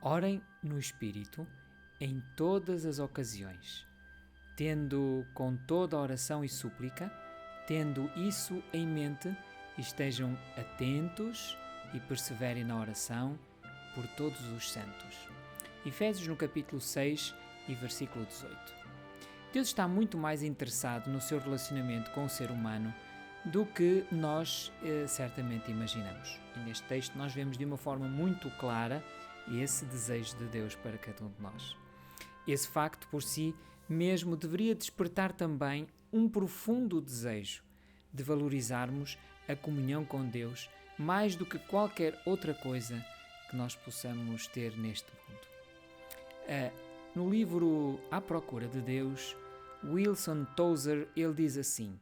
Orem no Espírito em todas as ocasiões, tendo com toda a oração e súplica, tendo isso em mente, estejam atentos e perseverem na oração por todos os santos. Efésios no capítulo 6 e versículo 18. Deus está muito mais interessado no seu relacionamento com o ser humano do que nós certamente imaginamos. E neste texto nós vemos de uma forma muito clara esse desejo de Deus para cada um de nós. Esse facto por si mesmo deveria despertar também um profundo desejo de valorizarmos a comunhão com Deus mais do que qualquer outra coisa que nós possamos ter neste mundo. No livro À Procura de Deus, Wilson Tozer, ele diz assim: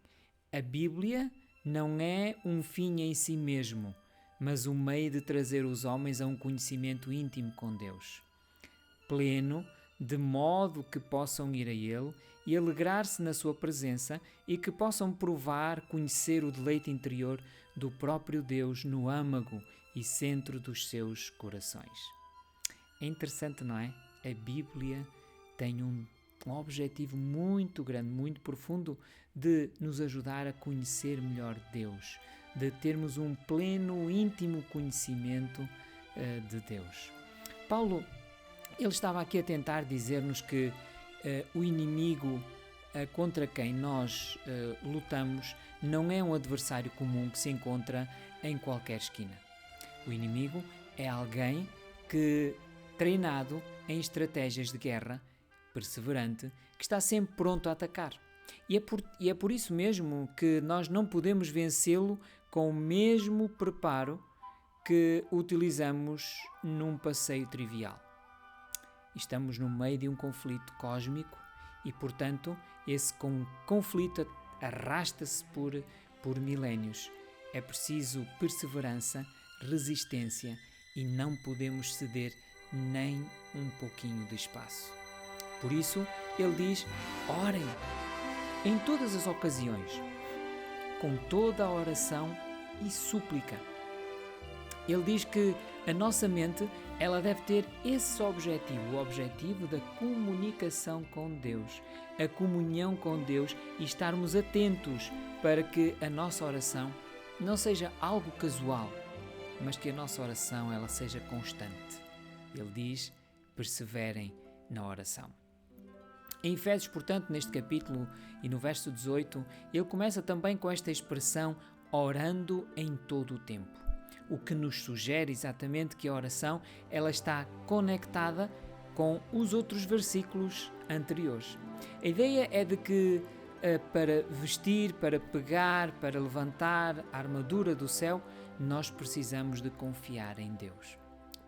a Bíblia não é um fim em si mesmo, mas um meio de trazer os homens a um conhecimento íntimo com Deus, pleno, de modo que possam ir a Ele e alegrar-se na sua presença e que possam provar, conhecer o deleite interior do próprio Deus no âmago e centro dos seus corações. É interessante, não é? A Bíblia tem um objetivo muito grande, muito profundo de nos ajudar a conhecer melhor Deus, de termos um pleno, íntimo conhecimento de Deus. Paulo, ele estava aqui a tentar dizer-nos que o inimigo contra quem nós lutamos não é um adversário comum que se encontra em qualquer esquina. O inimigo é alguém que, treinado em estratégias de guerra, perseverante, que está sempre pronto a atacar. E é por isso mesmo que nós não podemos vencê-lo com o mesmo preparo que utilizamos num passeio trivial. Estamos no meio de um conflito cósmico e, portanto, esse conflito arrasta-se por milénios. É preciso perseverança, resistência e não podemos ceder nem um pouquinho de espaço. Por isso, ele diz: orem em todas as ocasiões, com toda a oração e súplica. Ele diz que a nossa mente, ela deve ter esse objetivo, o objetivo da comunicação com Deus, a comunhão com Deus e estarmos atentos para que a nossa oração não seja algo casual, mas que a nossa oração ela seja constante. Ele diz: perseverem na oração. Em Efésios, portanto, neste capítulo e no verso 18, ele começa também com esta expressão orando em todo o tempo. O que nos sugere exatamente que a oração ela está conectada com os outros versículos anteriores. A ideia é de que para vestir, para pegar, para levantar a armadura do céu, nós precisamos de confiar em Deus.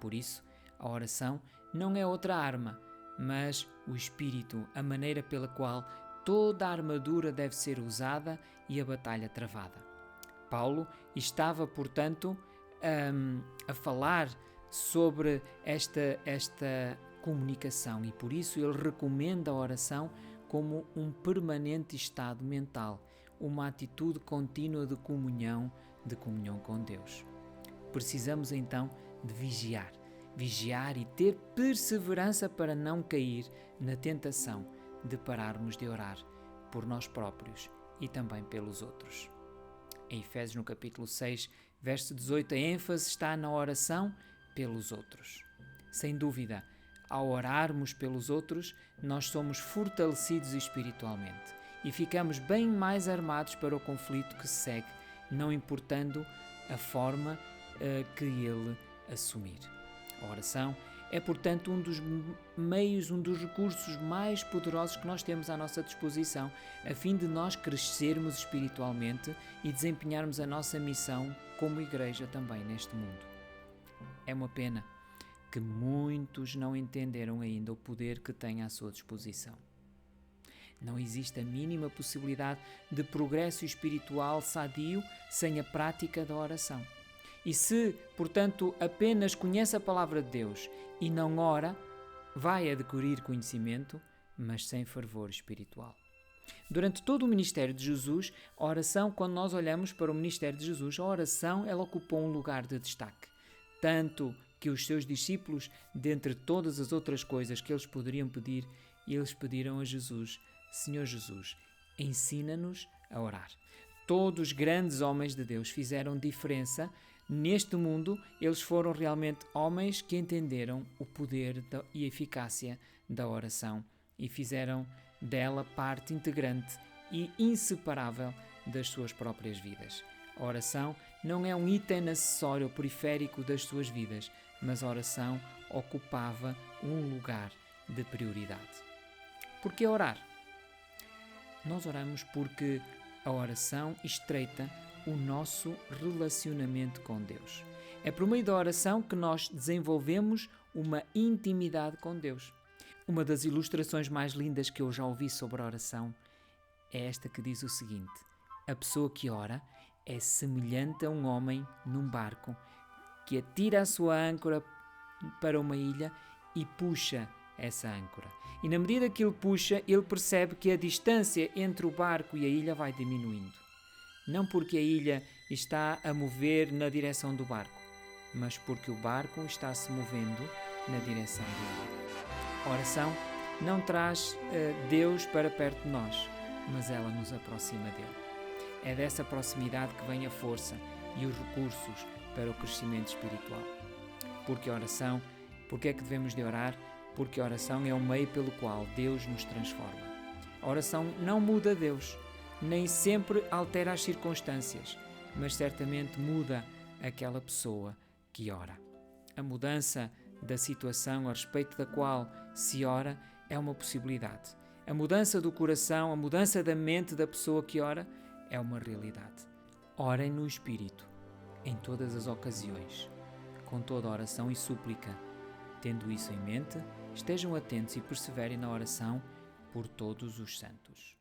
Por isso, a oração não é outra arma, mas o Espírito, a maneira pela qual toda a armadura deve ser usada e a batalha travada. Paulo estava, portanto, a falar sobre esta comunicação e por isso ele recomenda a oração como um permanente estado mental, uma atitude contínua de comunhão com Deus. Precisamos então de vigiar e ter perseverança para não cair na tentação de pararmos de orar por nós próprios e também pelos outros. Em Efésios, no capítulo 6, verso 18, a ênfase está na oração pelos outros. Sem dúvida, ao orarmos pelos outros, nós somos fortalecidos espiritualmente e ficamos bem mais armados para o conflito que se segue, não importando a forma que ele assumir. A oração é, portanto, um dos meios, um dos recursos mais poderosos que nós temos à nossa disposição, a fim de nós crescermos espiritualmente e desempenharmos a nossa missão como igreja também neste mundo. É uma pena que muitos não entenderam ainda o poder que têm à sua disposição. Não existe a mínima possibilidade de progresso espiritual sadio sem a prática da oração. E se, portanto, apenas conhece a palavra de Deus e não ora, vai adquirir conhecimento, mas sem fervor espiritual. Durante todo o ministério de Jesus, a oração, quando nós olhamos para o ministério de Jesus, a oração ela ocupou um lugar de destaque, tanto que os seus discípulos, dentre todas as outras coisas que eles poderiam pedir, eles pediram a Jesus: Senhor Jesus, ensina-nos a orar. Todos os grandes homens de Deus fizeram diferença neste mundo. Eles foram realmente homens que entenderam o poder e a eficácia da oração e fizeram dela parte integrante e inseparável das suas próprias vidas. A oração não é um item acessório ou periférico das suas vidas, mas a oração ocupava um lugar de prioridade. Por que orar? Nós oramos porque a oração estreita o nosso relacionamento com Deus. É por meio da oração que nós desenvolvemos uma intimidade com Deus. Uma das ilustrações mais lindas que eu já ouvi sobre a oração é esta que diz o seguinte: a pessoa que ora é semelhante a um homem num barco que atira a sua âncora para uma ilha e puxa essa âncora. E na medida que ele puxa, ele percebe que a distância entre o barco e a ilha vai diminuindo. Não porque a ilha está a mover na direção do barco, mas porque o barco está a se movendo na direção da ilha. A oração não traz Deus para perto de nós, mas ela nos aproxima dele. É dessa proximidade que vem a força e os recursos para o crescimento espiritual. Porque a oração, porque é que devemos de orar? Porque a oração é o meio pelo qual Deus nos transforma. A oração não muda Deus, nem sempre altera as circunstâncias, mas certamente muda aquela pessoa que ora. A mudança da situação a respeito da qual se ora é uma possibilidade. A mudança do coração, a mudança da mente da pessoa que ora é uma realidade. Orem no Espírito, em todas as ocasiões, com toda a oração e súplica. Tendo isso em mente, estejam atentos e perseverem na oração por todos os santos.